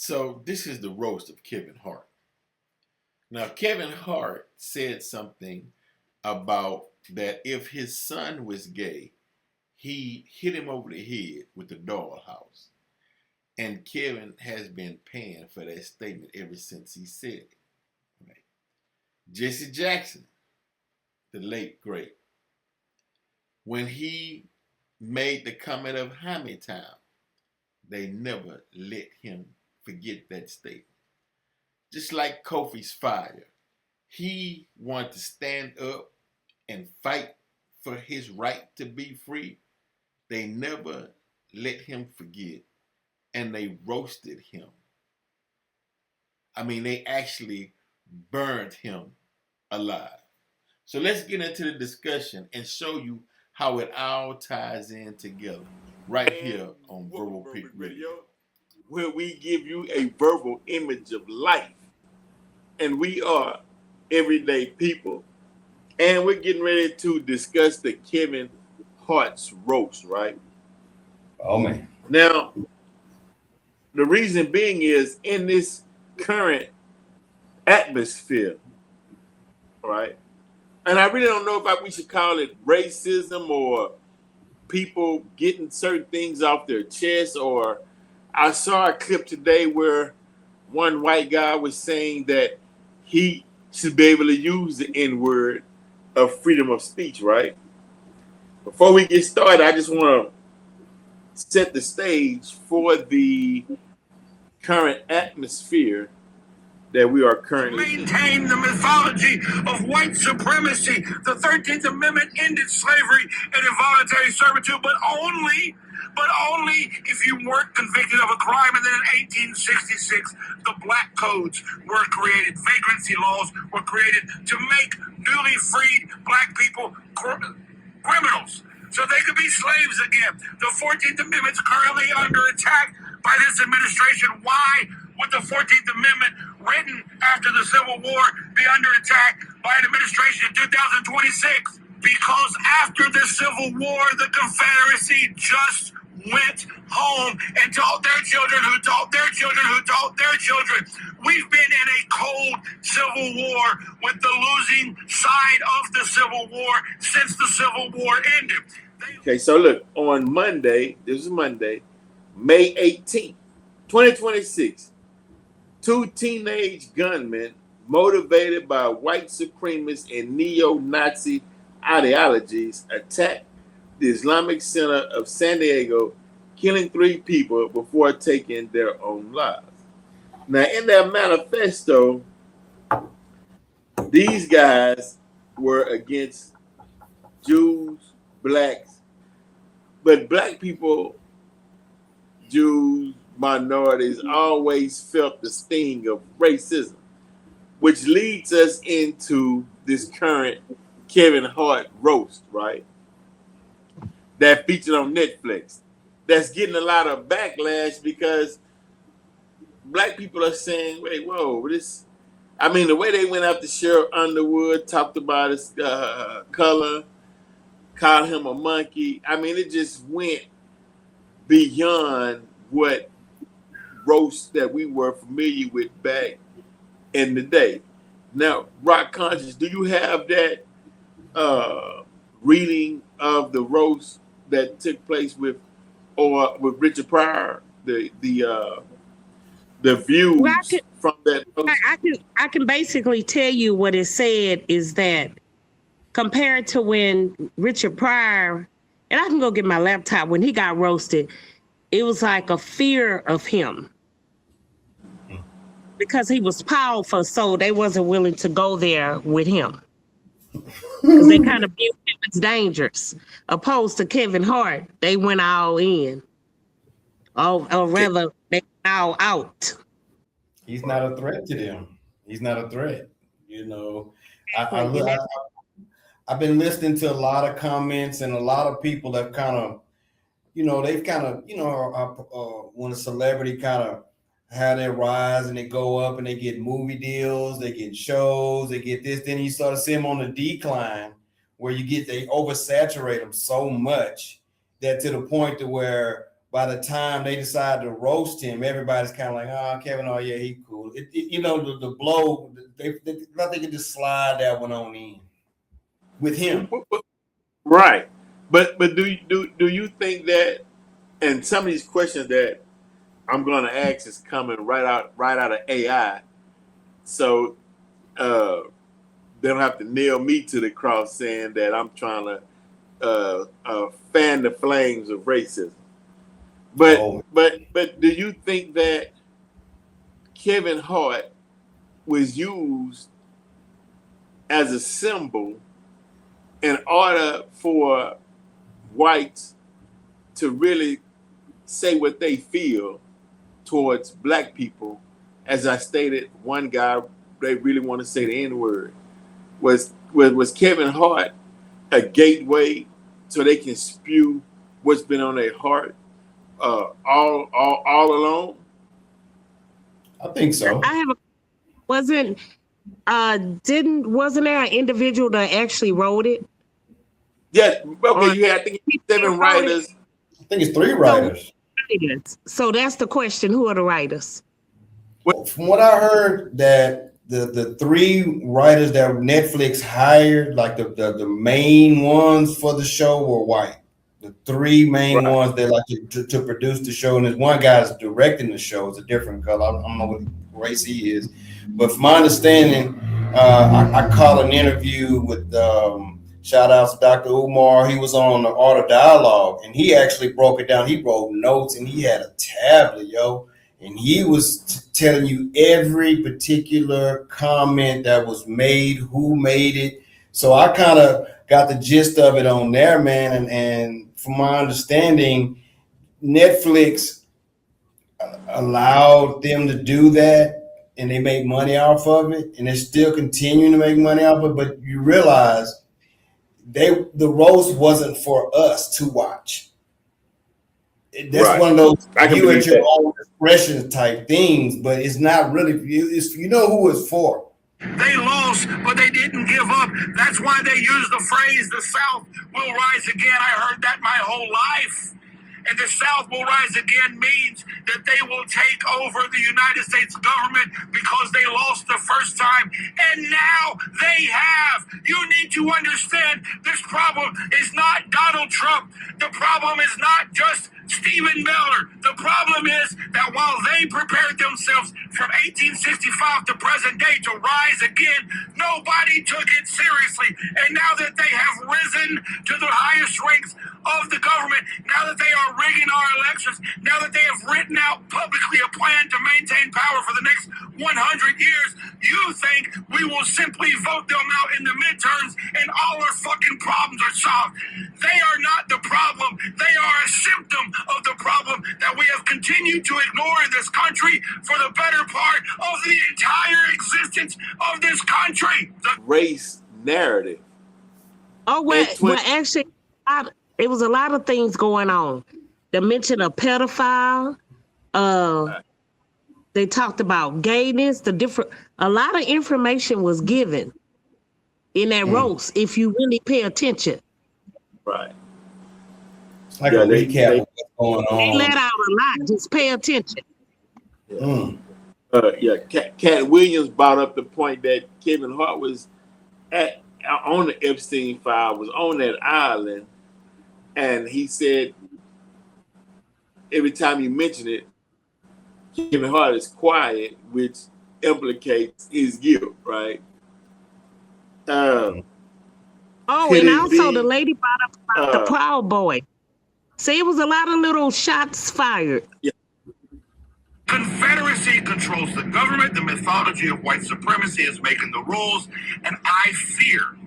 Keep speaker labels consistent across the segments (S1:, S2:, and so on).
S1: So this is the roast of Kevin Hart. Now, Kevin Hart said something about that if his son was gay, he hit him over the head with the dollhouse. And Kevin has been paying for that statement ever since he said it. Right. Jesse Jackson, the late great, when he made the comment of Hammy Time, they never let him forget that statement. Just like Kofi's fire, he wanted to stand up and fight for his right to be free. They never let him forget, and they roasted him. I mean, they actually burned him alive. So let's get into the discussion and show you how it all ties in together right here on Verbal Peak Radio,
S2: where we give you a verbal image of life. And we are everyday people. And we're getting ready to discuss the Kevin Hart's roast, right?
S3: Oh, man.
S2: Now, the reason being is in this current atmosphere, right? And I really don't know if we should call it racism or people getting certain things off their chest, or I saw a clip today where one white guy was saying that he should be able to use the N-word of freedom of speech, right? Before we get started, I just want to set the stage for the current atmosphere that we are currently
S4: maintain the mythology of white supremacy. The 13th Amendment ended slavery and involuntary servitude, but only if you weren't convicted of a crime. And then in 1866, the black codes were created. Vagrancy laws were created to make newly freed black people criminals so they could be slaves again. The 14th Amendment's currently under attack by this administration. Why would the 14th Amendment, written after the Civil War, be under attack by an administration in 2026? Because after the Civil War, the Confederacy just went home and taught their children who taught their children who taught their children. We've been in a cold Civil War with the losing side of the Civil War since the Civil War ended.
S2: Okay, so look, on Monday, this is Monday, May 18th, 2026, two teenage gunmen motivated by white supremacist and neo-Nazi ideologies attacked the Islamic Center of San Diego, killing 3 people before taking their own lives. Now, in their manifesto, these guys were against Jews, blacks, but black people, Jews, minorities always felt the sting of racism, which leads us into this current Kevin Hart roast, right? That featured on Netflix. That's getting a lot of backlash because black people are saying, wait, whoa, this. I mean, the way they went after Sheriff Underwood, talked about his color, called him a monkey. I mean, it just went beyond what roasts that we were familiar with back in the day. Now, Rock Conscious, do you have that reading of the roast that took place with Richard Pryor, the views from that roast?
S5: I can basically tell you what it said is that compared to when Richard Pryor, and I can go get my laptop, when he got roasted, it was like a fear of him because he was powerful, so they wasn't willing to go there with him because they kind of viewed him as dangerous. Opposed to Kevin Hart, they went all in, or rather, they went all out.
S3: He's not a threat to them. He's not a threat. You know, I've been listening to a lot of comments, and a lot of people have kind of, they've kind of, when a celebrity kind of have their rise and they go up and they get movie deals, they get shows, they get this, then you start to see them on the decline where they oversaturate them so much that to the point to where by the time they decide to roast him, everybody's kind of like, oh, Kevin, oh yeah, he cool. The blow, they thought they could just slide that one on in with him.
S2: Right. But do you think that, and some of these questions that I'm going to ask is coming right out of AI, so they don't have to nail me to the cross saying that I'm trying to fan the flames of racism. But do you think that Kevin Hart was used as a symbol in order for whites to really say what they feel towards black people? As I stated, one guy, they really want to say the N-word. Was Kevin Hart a gateway so they can spew what's been on their heart all along?
S3: I think so.
S5: Wasn't there an individual that actually wrote it?
S2: Yeah, okay, I think it's 7 writers.
S3: I think it's 3 writers.
S5: So that's the question. Who are the writers?
S3: From what I heard, that the 3 writers that Netflix hired, like the main ones for the show, were white. The 3 main ones that like to produce the show, and there's one guy that's directing the show. It's a different color. I don't know what race he is, but from my understanding, I caught an interview with shout out to Dr. Umar. He was on the Art of Dialogue, and he actually broke it down. He wrote notes, and he had a tablet, and he was telling you every particular comment that was made, who made it. So I kind of got the gist of it on there, man. And from my understanding, Netflix allowed them to do that, and they make money off of it, and they're still continuing to make money off of it. But you realize the roast wasn't for us to watch. That's one of those you at your own expression type things, but it's not really. It's who it's for.
S4: They lost, but they didn't give up. That's why they use the phrase, the South will rise again. I heard that my whole life. And the South will rise again means that they will take over the United States government because they lost the first time. And now they have. You need to understand this problem is not Donald Trump. The problem is not just Stephen Miller. The problem is that while they prepared themselves from 1865 to present day to rise again, nobody took it seriously. And now that they have risen to the highest ranks of the government, now that they are rigging our elections, now that they have written out publicly a plan to maintain power for the next 100 years, you think we will simply vote them out in the midterms and all our fucking problems are solved. They are not the problem. They are a symptom of the problem that we have continued to ignore in this country for the better part of the entire existence of this country. The
S2: race narrative.
S5: Oh, well actually, it was a lot of things going on. They mentioned a pedophile. They talked about gayness. A lot of information was given in that roast if you really pay attention.
S2: Right.
S3: It's like a recap of what's going on.
S5: They let out a lot. Just pay attention.
S2: Cat Williams brought up the point that Kevin Hart was on the Epstein file, was on that island, and he said every time you mention it, Kevin Hart is quiet, which implicates his guilt, right?
S5: And also the lady brought up about the Proud Boy. See, it was a lot of little shots fired.
S2: Yeah.
S4: Confederacy controls the government. The mythology of white supremacy is making the rules. And I fear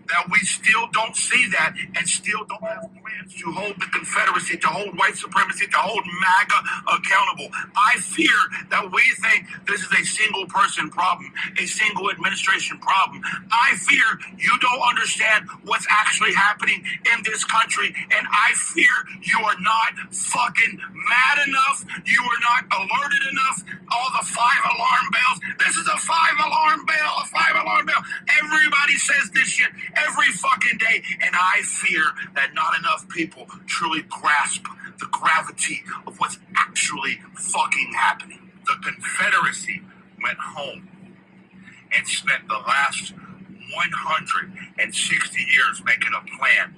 S4: that we still don't see that and still don't have plans to hold the Confederacy, to hold white supremacy, to hold MAGA accountable. I fear that we think this is a single person problem, a single administration problem. I fear you don't understand what's actually happening in this country, and I fear you are not fucking mad enough. You are not alerted enough. All the 5 alarm bells. This is a 5 alarm bell, a 5 alarm bell. Everybody says this shit every fucking day, and I fear that not enough people truly grasp the gravity of what's actually fucking happening. The Confederacy went home and spent the last 160 years making a plan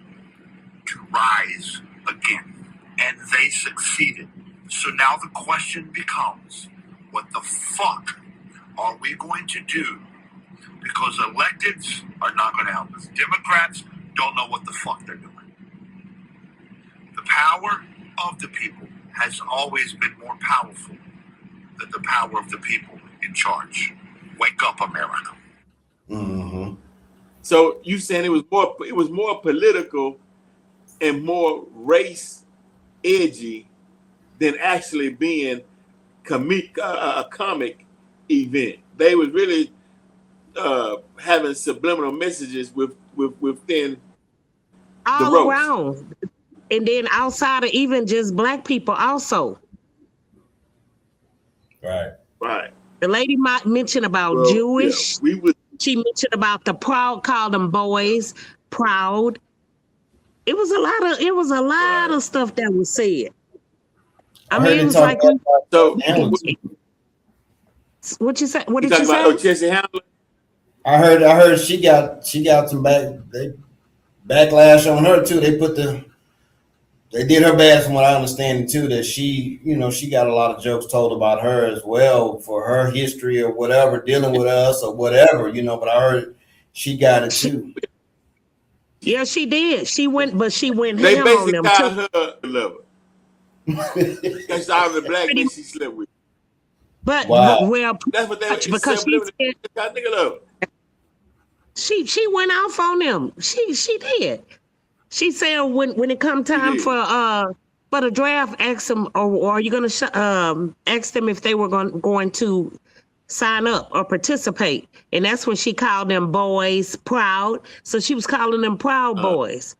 S4: to rise again. And they succeeded. So now the question becomes, what the fuck are we going to do? Because electeds are not going to help us. Democrats don't know what the fuck they're doing. The power of the people has always been more powerful than the power of the people in charge. Wake up, America.
S3: Mm-hmm.
S2: So you saying it was more political and more race edgy than actually being a comic event. They was really having subliminal messages within
S5: all
S2: the roast.
S5: around, and then outside of even just black people also.
S2: Right.
S5: The lady might mention about Jewish.
S2: Yeah,
S5: she mentioned about the proud, called them boys proud. It was a lot of stuff that was said. I mean, it was like what you say? What did you say?
S2: About Jesse Hamlin?
S3: I heard she got some backlash on her too. They did her bad from what I understand too, that she got a lot of jokes told about her as well for her history or whatever, dealing with us or whatever, but I heard she got it too.
S5: Yeah, she did. She went ham
S2: they
S5: on them
S2: got
S5: too.
S2: her lover. That's all the black men she slept with.
S5: But
S3: wow.
S5: well,
S2: that's what they
S5: because she went off on them. She did. She said when it come time for the draft, ask them or are you gonna ask them if they were going to sign up or participate, and that's when she called them boys proud. So she was calling them proud boys,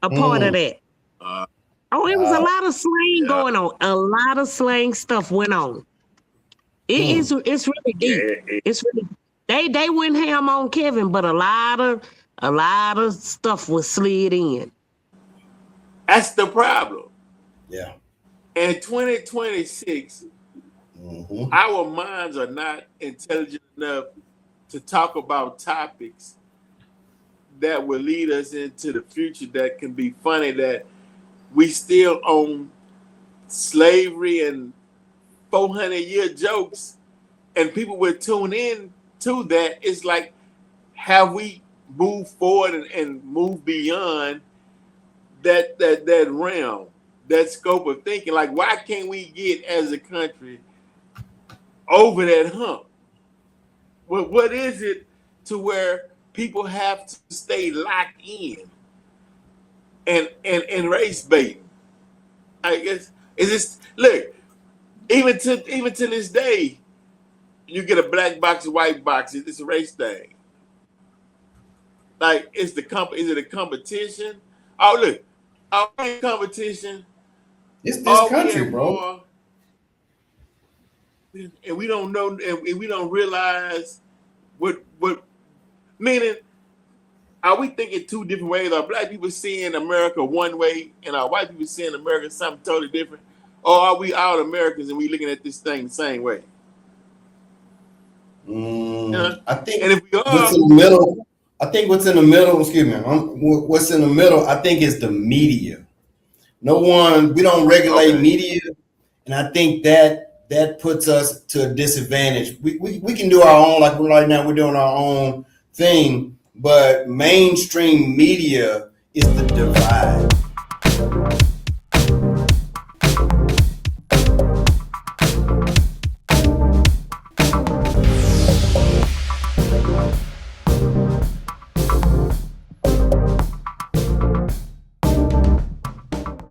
S5: a part of that. It was a lot of slang going on. A lot of slang stuff went on. It's really deep. It's really they went ham on Kevin, but a lot of stuff was slid in.
S2: That's the problem.
S3: Yeah.
S2: In 2026, our minds are not intelligent enough to talk about topics that will lead us into the future that can be funny, that we still own slavery and 400-year jokes, and people would tune in to that. It's like, have we moved forward and moved beyond that realm, that scope of thinking? Like, why can't we get as a country over that hump? What is it to where people have to stay locked in and race baiting? I guess is this look. Even to this day, you get a black box, a white box. It's a race thing. Like, is it a competition? Oh, look, our competition.
S3: It's this country, bro.
S2: And we don't know, and we don't realize what meaning. Are we thinking two different ways? Are black people seeing America one way, and are white people seeing America something totally different? Or are we all Americans and we looking at this thing the same way?
S3: I think,
S2: and if we are,
S3: what's in the middle, what's in the middle, I think is the media. We don't regulate media, and I think that puts us to a disadvantage. We can do our own, like right now we're doing our own thing, but mainstream media is the divide.